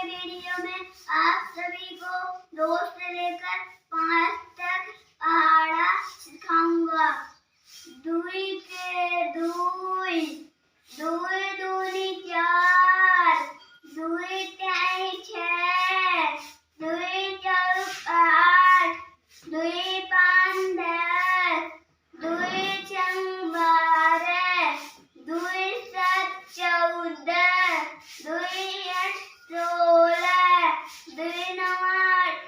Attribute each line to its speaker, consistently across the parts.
Speaker 1: के वीडियो में आप सभी को 2 से लेकर 5 तक पहाड़ा सिखाऊंगा। दुई के दुई, दुई दूनी 4, दुई तीन 6, दुई चार 8, दुई पाँच 10, दुई छह 12, दुई सात 14, दुई आठ 16, दुई नौ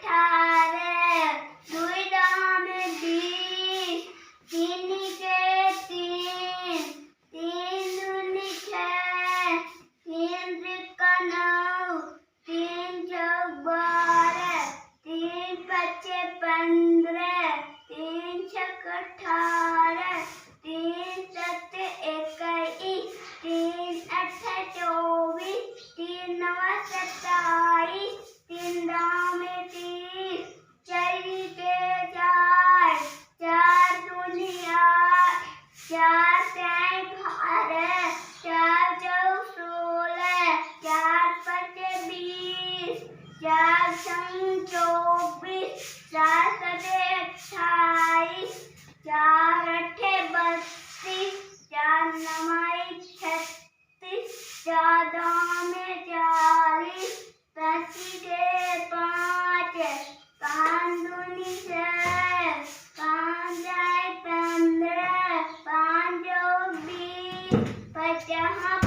Speaker 1: 18, दुई दह में 20, तीन के 3, तीन दूनी 6, तीन त्रिका 9, तीन चौक 12, तीन पच्चे 15, तीन छक 18, तीन सत्ते 21, तीन अट्ठे 24, तीन नौ 27, तीन दह में 30, चार के 4, चार दूनी 8, चार तीन 12, चार चौक 16, चार पच्चे 20, चार छह 24, चार सत्ते 28, चार अट्ठे 32, चार नवाई 36, चार दह में 40, 25 के 5, 5 दूनी 6, 5 जाए 15, 5 चौक 20, 50